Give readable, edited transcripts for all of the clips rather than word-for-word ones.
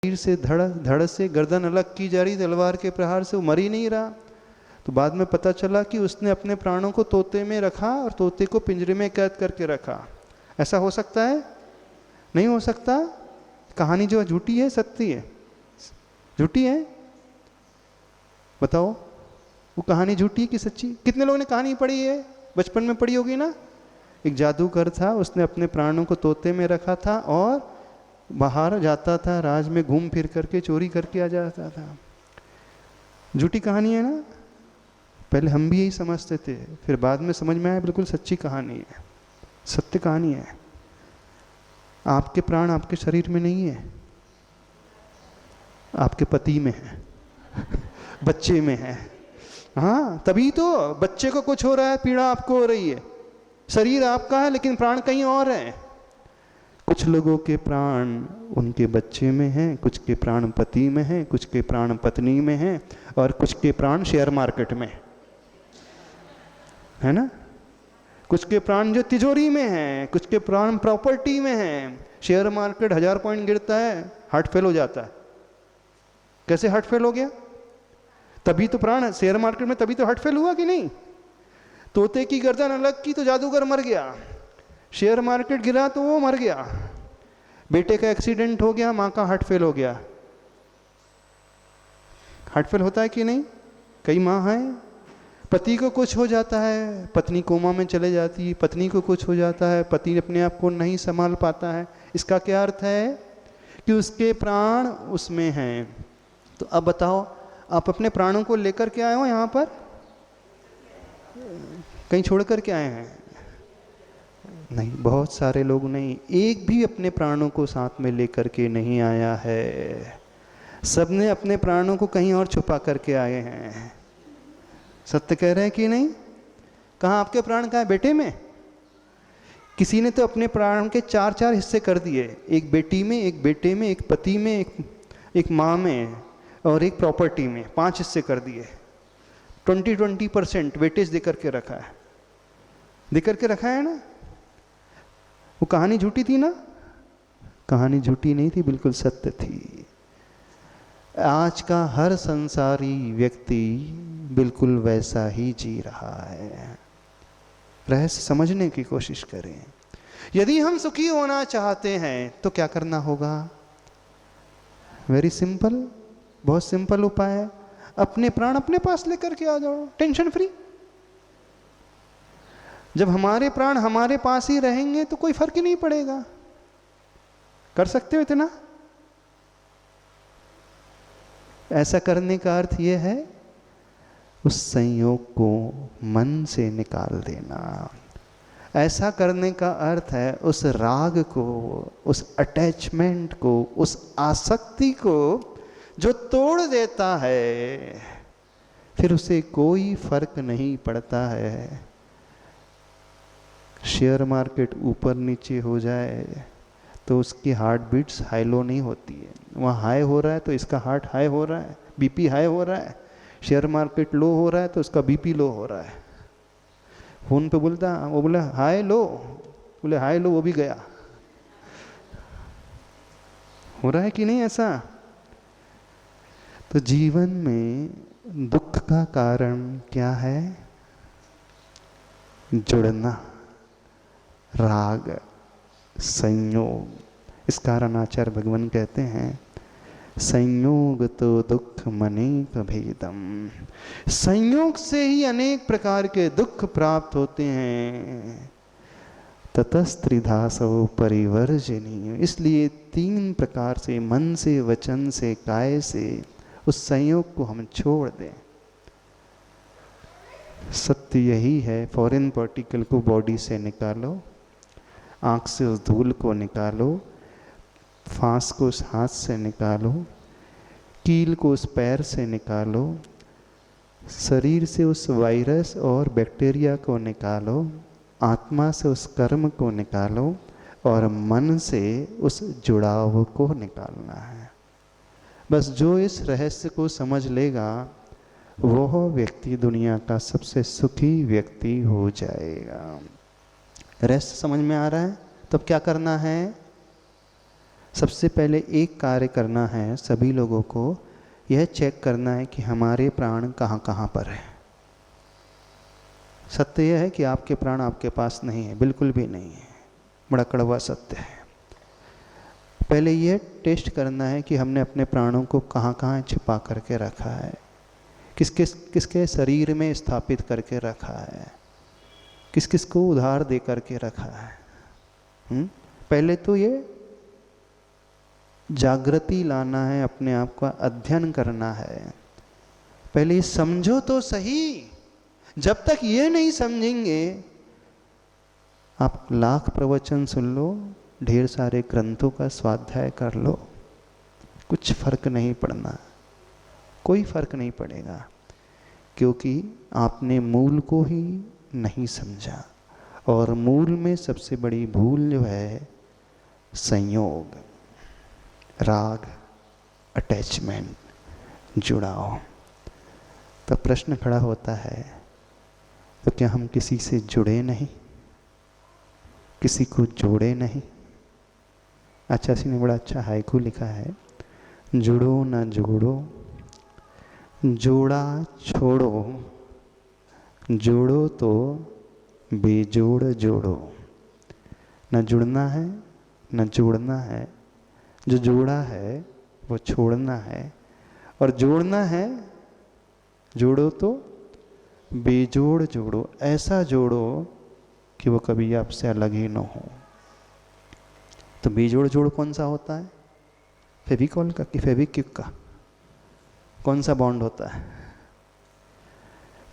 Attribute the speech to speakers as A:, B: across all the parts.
A: शरीर से धड़ धड़ से गर्दन अलग की जा रही तलवार के प्रहार से, वो मर ही नहीं रहा। तो बाद में पता चला कि उसने अपने प्राणों को तोते में रखा और तोते को पिंजरे में कैद करके रखा। ऐसा हो सकता है? नहीं हो सकता। कहानी जो झूठी है सत्य है? झूठी है? बताओ, वो कहानी झूठी है कि सच्ची? कितने लोगों ने कहानी पढ़ी है? बचपन में पढ़ी होगी ना। एक जादूगर था, उसने अपने प्राणों को तोते में रखा था और बाहर जाता था, राज में घूम फिर करके चोरी करके आ जाता था। झूठी कहानी है ना। पहले हम भी यही समझते थे, फिर बाद में समझ में आया बिल्कुल सच्ची कहानी है, सत्य कहानी है। आपके प्राण आपके शरीर में नहीं है, आपके पति में है, बच्चे में है। हाँ, तभी तो बच्चे को कुछ हो रहा है, पीड़ा आपको हो रही है। शरीर आपका है लेकिन प्राण कहीं और है। कुछ लोगों के प्राण उनके बच्चे में हैं, कुछ के प्राण पति में हैं, कुछ के प्राण पत्नी में हैं, और कुछ के प्राण शेयर मार्केट में है ना। कुछ के प्राण जो तिजोरी में हैं, कुछ के प्राण प्रॉपर्टी में हैं। शेयर मार्केट 1000 पॉइंट गिरता है, हार्ट फेल हो जाता है। कैसे हार्ट फेल हो गया? तभी तो प्राण शेयर मार्केट में, तभी तो हार्ट फेल हुआ कि नहीं। तोते की गर्दन अलग की तो जादूगर मर गया, शेयर मार्केट गिरा तो वो मर गया, बेटे का एक्सीडेंट हो गया, मां का हार्ट फेल हो गया। हार्ट फेल होता है कि नहीं? कई मां हैं, पति को कुछ हो जाता है, पत्नी कोमा में चले जाती है, पत्नी को कुछ हो जाता है, पति अपने आप को नहीं संभाल पाता है। इसका क्या अर्थ है? कि उसके प्राण उसमें हैं। तो अब बताओ, आप अपने प्राणों को लेकर के आए हो यहाँ पर, कहीं छोड़ कर के आए हैं? नहीं, बहुत सारे लोग नहीं, एक भी अपने प्राणों को साथ में लेकर के नहीं आया है। सबने अपने प्राणों को कहीं और छुपा करके आए हैं। सत्य कह रहे हैं कि नहीं? कहाँ आपके प्राण? कहाँ है? बेटे में? किसी ने तो अपने प्राण के 4-4 हिस्से कर दिए, एक बेटी में, एक बेटे में, एक पति में, एक माँ में और एक प्रॉपर्टी में। 5 हिस्से कर दिए। 20% वेटेज देकर के रखा है, देकर के रखा है ना। वो कहानी झूठी थी ना? कहानी झूठी नहीं थी, बिल्कुल सत्य थी। आज का हर संसारी व्यक्ति बिल्कुल वैसा ही जी रहा है। रहस्य समझने की कोशिश करें। यदि हम सुखी होना चाहते हैं तो क्या करना होगा? वेरी सिंपल, बहुत सिंपल उपाय है। अपने प्राण अपने पास लेकर के आ जाओ, टेंशन फ्री। जब हमारे प्राण हमारे पास ही रहेंगे तो कोई फर्क ही नहीं पड़ेगा। कर सकते हो इतना? ऐसा करने का अर्थ यह है उस संयोग को मन से निकाल देना। ऐसा करने का अर्थ है उस राग को, उस अटैचमेंट को, उस आसक्ति को जो तोड़ देता है, फिर उसे कोई फर्क नहीं पड़ता है। शेयर मार्केट ऊपर नीचे हो जाए तो उसकी हार्ट बीट्स हाई लो नहीं होती है। वहाँ हाई हो रहा है तो इसका हार्ट हाई हो रहा है, बीपी हाई हो रहा है। शेयर मार्केट लो हो रहा है तो उसका बीपी लो हो रहा है। फोन पे बोलता, वो बोला हाई लो, बोले हाई लो, वो भी गया। हो रहा है कि नहीं ऐसा? तो जीवन में दुख का कारण क्या है? जुड़ना, राग, संयोग। इस कारण आचार्य भगवान कहते हैं संयोग तो दुख मनेक भेदम। संयोग से ही अनेक प्रकार के दुख प्राप्त होते हैं। ततस्त्रिधासो परिवर्जनीय। इसलिए 3 प्रकार से, मन से, वचन से, काय से उस संयोग को हम छोड़ दें। सत्य यही है। फॉरेन पार्टिकल को बॉडी से निकालो, आँख से उस धूल को निकालो, फांस को उस हाथ से निकालो, कील को उस पैर से निकालो, शरीर से उस वायरस और बैक्टीरिया को निकालो, आत्मा से उस कर्म को निकालो और मन से उस जुड़ाव को निकालना है। बस जो इस रहस्य को समझ लेगा वह व्यक्ति दुनिया का सबसे सुखी व्यक्ति हो जाएगा। रहस्य समझ में आ रहा है? तब क्या करना है? सबसे पहले एक कार्य करना है सभी लोगों को, यह चेक करना है कि हमारे प्राण कहाँ कहाँ पर है। सत्य यह है कि आपके प्राण आपके पास नहीं है, बिल्कुल भी नहीं है, बड़ा कड़वा सत्य है। पहले यह टेस्ट करना है कि हमने अपने प्राणों को कहाँ कहाँ छिपा करके रखा है, किसके शरीर में स्थापित करके रखा है, किस किस को उधार दे करके रखा है। पहले तो ये जागृति लाना है, अपने आप का अध्ययन करना है। पहले ये समझो तो सही। जब तक ये नहीं समझेंगे, आप लाख प्रवचन सुन लो, ढेर सारे ग्रंथों का स्वाध्याय कर लो, कुछ फर्क नहीं पड़ना, कोई फर्क नहीं पड़ेगा, क्योंकि आपने मूल को ही नहीं समझा। और मूल में सबसे बड़ी भूल जो है संयोग, राग, अटैचमेंट, जुड़ाव। तो प्रश्न खड़ा होता है, तो क्या हम किसी से जुड़े नहीं, किसी को जोड़े नहीं? अच्छा, इसी ने बड़ा अच्छा हाइकू लिखा है, जुड़ो ना जोड़ो, जोड़ा छोड़ो, जोड़ो तो बेजोड़ जोड़ो। न जुड़ना है न जोड़ना है, जो जोड़ा है वो छोड़ना है, और जोड़ना है, जोड़ो तो बेजोड़ जोड़ो, ऐसा जोड़ो कि वो कभी आपसे अलग ही ना हो। तो बेजोड़ जोड़ कौन सा होता है? फेविकॉल का कि फेविक्विक का? कौन सा बॉन्ड होता है?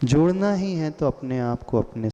A: जोड़ना ही है तो अपने आप को अपने